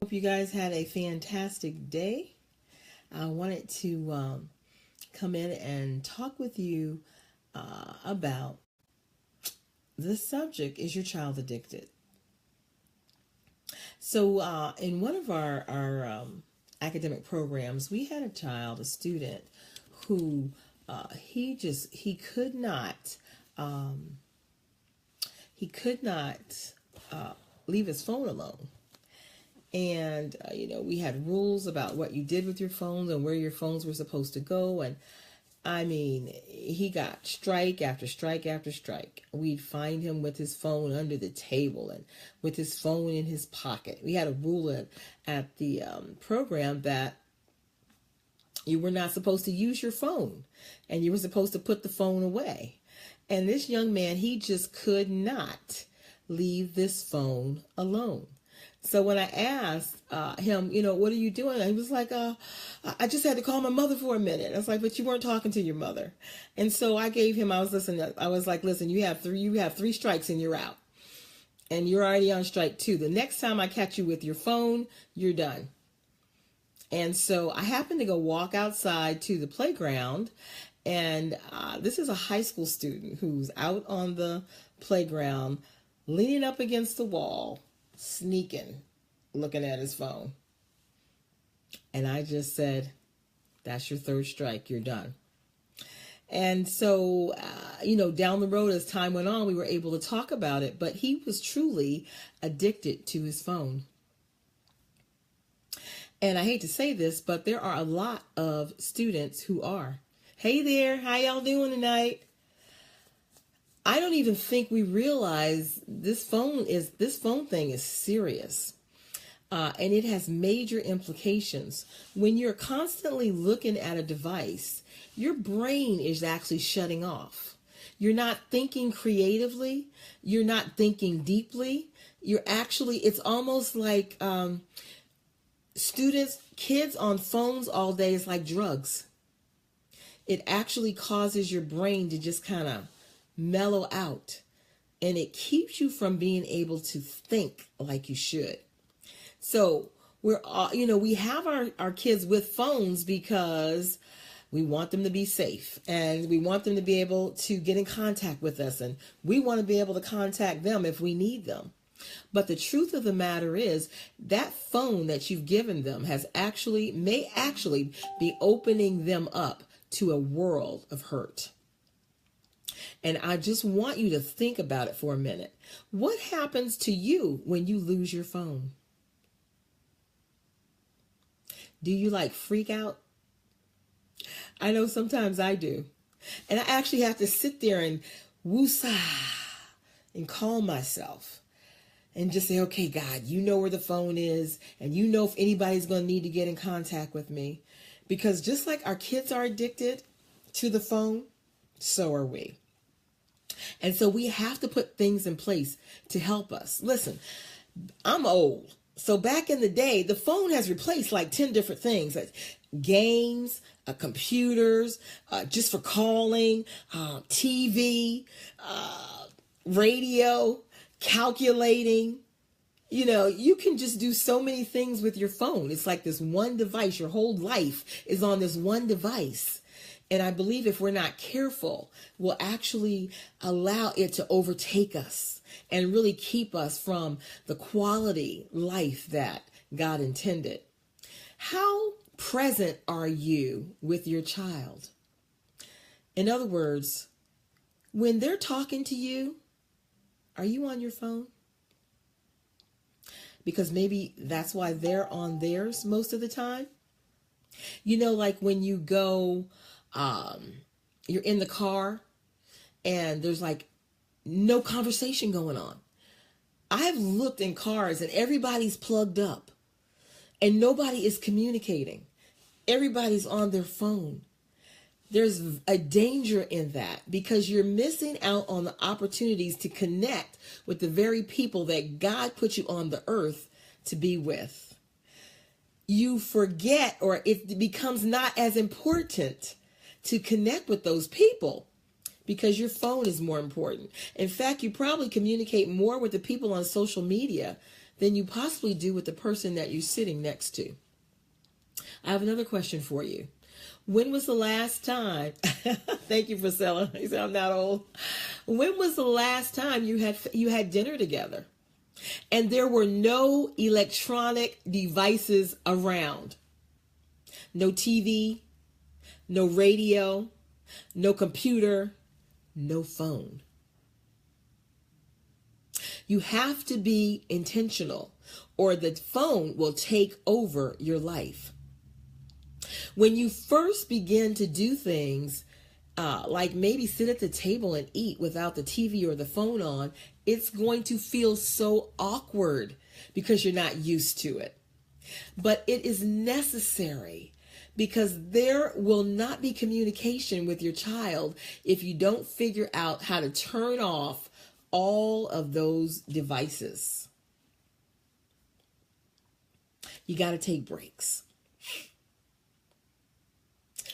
Hope you guys had a fantastic day. I wanted to come in and talk with you about the subject: is your child addicted? So, in one of our academic programs, we had a student, who he could not um, he could not leave his phone alone. And we had rules about what you did with your phones and where your phones were supposed to go. And I mean, he got strike after strike after strike. We'd find him with his phone under the table and with his phone in his pocket. We had a rule at the program that you were not supposed to use your phone, and you were supposed to put the phone away. And this young man, he just could not leave this phone alone. So when I asked him, what are you doing? He was like, I just had to call my mother for a minute. I was like, but you weren't talking to your mother. And so I was like, listen, you have three strikes and you're out. And you're already on strike 2. The next time I catch you with your phone, you're done. And so I happened to go walk outside to the playground. And this is a high school student who's out on the playground, leaning up against the wall, sneaking, looking at his phone. And I just said, that's your 3rd strike, you're done. And so, down the road as time went on, we were able to talk about it, but he was truly addicted to his phone. And I hate to say this, but there are a lot of students who are. Hey there, how y'all doing tonight? I don't even think we realize this phone thing is serious. And it has major implications. When you're constantly looking at a device, your brain is actually shutting off. You're not thinking creatively. You're not thinking deeply. It's almost like kids on phones all day is like drugs. It actually causes your brain to just kind of mellow out, and it keeps you from being able to think like you should. So we have our kids with phones because we want them to be safe, and we want them to be able to get in contact with us, and we want to be able to contact them if we need them. But the truth of the matter is that phone that you've given them may actually be opening them up to a world of hurt. And I just want you to think about it for a minute. What happens to you when you lose your phone? Do you freak out? I know sometimes I do. And I actually have to sit there and woosah and calm myself and just say, okay, God, you know where the phone is, and you know if anybody's going to need to get in contact with me. Because just like our kids are addicted to the phone, so are we. And so we have to put things in place to help us. Listen, I'm old. So back in the day, the phone has replaced 10 different things, like games, computers, just for calling, TV, radio, calculating. You can just do so many things with your phone. It's like this one device. Your whole life is on this one device. And I believe if we're not careful, we'll actually allow it to overtake us and really keep us from the quality life that God intended. How present are you with your child? In other words, when they're talking to you, are you on your phone? Because maybe that's why they're on theirs most of the time. Like when you go, you're in the car and there's no conversation going on. I've looked in cars and everybody's plugged up and nobody is communicating. Everybody's on their phone. There's a danger in that because you're missing out on the opportunities to connect with the very people that God put you on the earth to be with. You forget, or it becomes not as important to connect with those people because your phone is more important. In fact, you probably communicate more with the people on social media than you possibly do with the person that you're sitting next to. I have another question for you. When was the last time, thank you, Priscilla, you say I'm not old. When was the last time you had dinner together and there were no electronic devices around? No TV, no radio, no computer, no phone. You have to be intentional or the phone will take over your life. When you first begin to do things, like maybe sit at the table and eat without the TV or the phone on, it's going to feel so awkward because you're not used to it. But it is necessary because there will not be communication with your child if you don't figure out how to turn off all of those devices. You got to take breaks.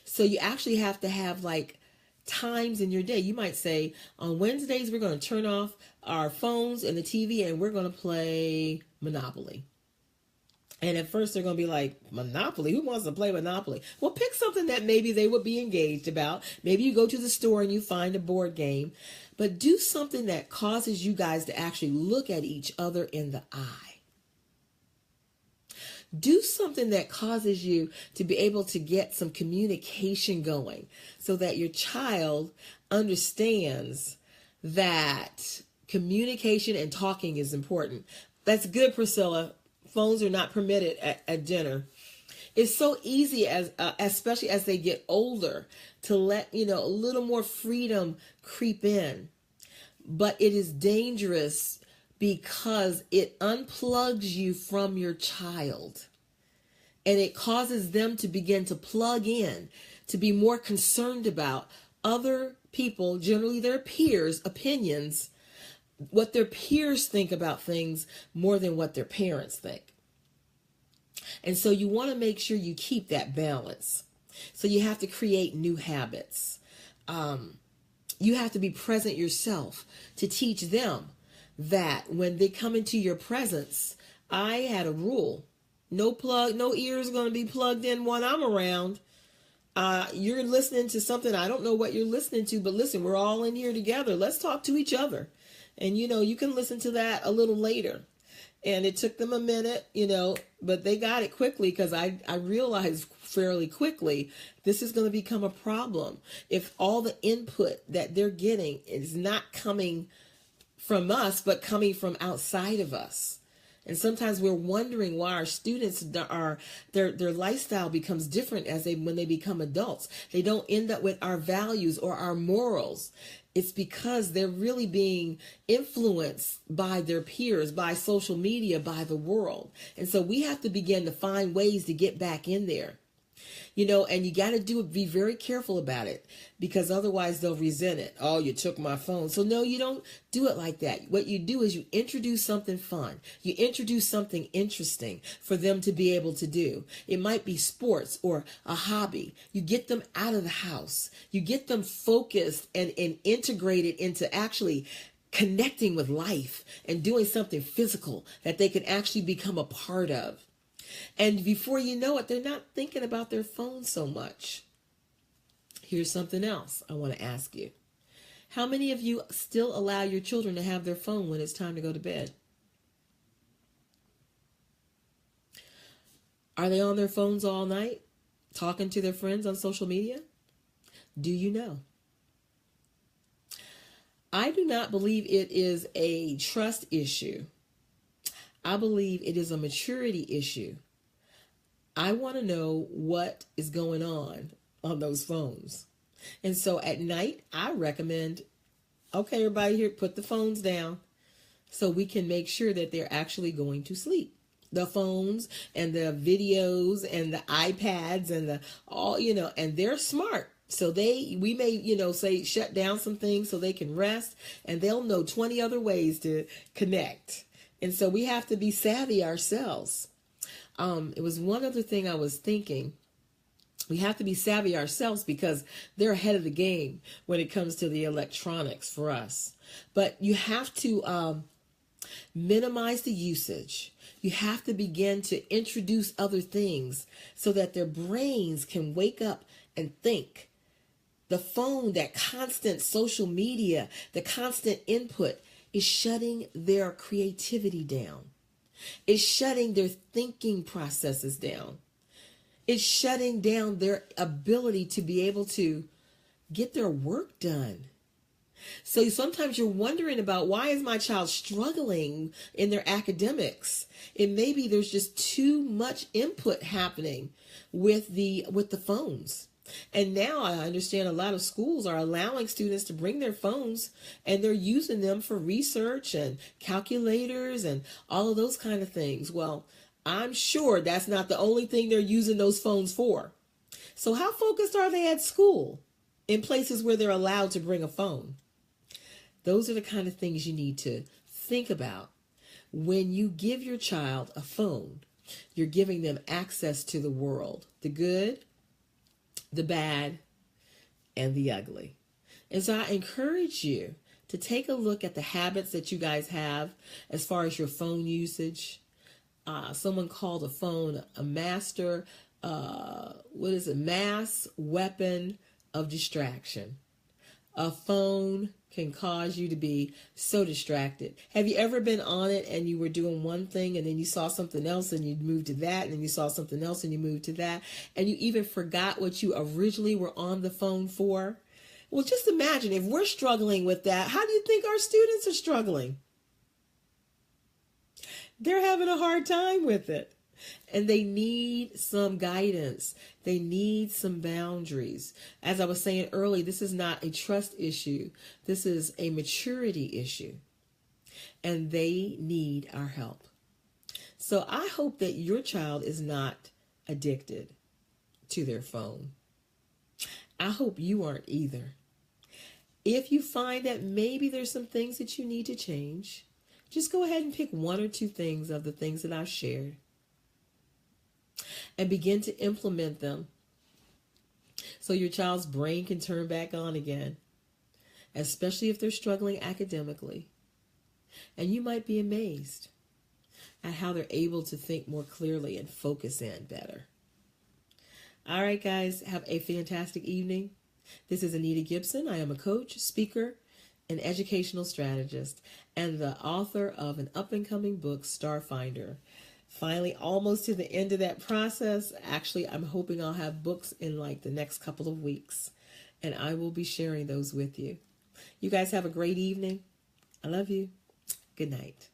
So you actually have to have like times in your day. You might say, on Wednesdays, we're going to turn off our phones and the TV and we're going to play Monopoly. And at first they're going to be like, Monopoly? Who wants to play Monopoly? Well, pick something that maybe they would be engaged about. Maybe you go to the store and you find a board game. But do something that causes you guys to actually look at each other in the eye. Do something that causes you to be able to get some communication going so that your child understands that communication and talking is important. That's good, Priscilla. Phones are not permitted at dinner. It's so easy, especially as they get older, to let, a little more freedom creep in. But it is dangerous because it unplugs you from your child. And it causes them to begin to plug in, to be more concerned about other people, generally their peers' opinions, what their peers think about things more than what their parents think. And so you want to make sure you keep that balance. So you have to create new habits. You have to be present yourself to teach them that when they come into your presence, I had a rule. No ears going to be plugged in when I'm around. You're listening to something. I don't know what you're listening to, but listen, we're all in here together. Let's talk to each other. And, you can listen to that a little later. And it took them a minute, but they got it quickly because I realized fairly quickly this is going to become a problem if all the input that they're getting is not coming from us, but coming from outside of us. And sometimes we're wondering why our students their lifestyle becomes different when they become adults. They don't end up with our values or our morals. It's because they're really being influenced by their peers, by social media, by the world. And so we have to begin to find ways to get back in there. And you got to be very careful about it because otherwise they'll resent it. Oh, you took my phone. So no, you don't do it like that. What you do is you introduce something fun. You introduce something interesting for them to be able to do. It might be sports or a hobby. You get them out of the house. You get them focused and integrated into actually connecting with life and doing something physical that they can actually become a part of. And before you know it, they're not thinking about their phone so much. Here's something else I want to ask you. How many of you still allow your children to have their phone when it's time to go to bed? Are they on their phones all night, talking to their friends on social media? Do you know? I do not believe it is a trust issue. I believe it is a maturity issue. I want to know what is going on those phones. And so at night, I recommend, okay, everybody here, put the phones down so we can make sure that they're actually going to sleep. The phones and the videos and the iPads and and they're smart. So we may, say shut down some things so they can rest, and they'll know 20 other ways to connect. And so we have to be savvy ourselves. It was one other thing I was thinking. We have to be savvy ourselves because they're ahead of the game when it comes to the electronics for us. But you have to Minimize the usage. You have to begin to introduce other things so that their brains can wake up and think. The phone, that constant social media, the constant input is shutting their creativity down. It's shutting their thinking processes down. It's shutting down their ability to be able to get their work done. So sometimes you're wondering about, why is my child struggling in their academics? And maybe there's just too much input happening with the phones. And now I understand a lot of schools are allowing students to bring their phones, and they're using them for research and calculators and all of those kind of things. Well, I'm sure that's not the only thing they're using those phones for. So how focused are they at school in places where they're allowed to bring a phone? Those are the kind of things you need to think about. When you give your child a phone, you're giving them access to the world, the good, the bad, and the ugly. And so I encourage you to take a look at the habits that you guys have as far as your phone usage. Someone called a phone a mass weapon of distraction. A phone can cause you to be so distracted. Have you ever been on it and you were doing one thing and then you saw something else and you moved to that, and then you saw something else and you moved to that, and you even forgot what you originally were on the phone for? Well, just imagine if we're struggling with that. How do you think our students are struggling? They're having a hard time with it. And they need some guidance. They need some boundaries. As I was saying earlier, this is not a trust issue. This is a maturity issue. And they need our help. So I hope that your child is not addicted to their phone. I hope you aren't either. If you find that maybe there's some things that you need to change, just go ahead and pick one or two things of the things that I've shared and begin to implement them so your child's brain can turn back on again, especially if they're struggling academically. And you might be amazed at how they're able to think more clearly and focus in better. All right, guys, have a fantastic evening. This is Anita Gibson. I am a coach, speaker, and educational strategist, and the author of an up-and-coming book, Starfinder. Finally, almost to the end of that process. Actually, I'm hoping I'll have books in like the next couple of weeks, and I will be sharing those with you. You guys have a great evening. I love you. Good night.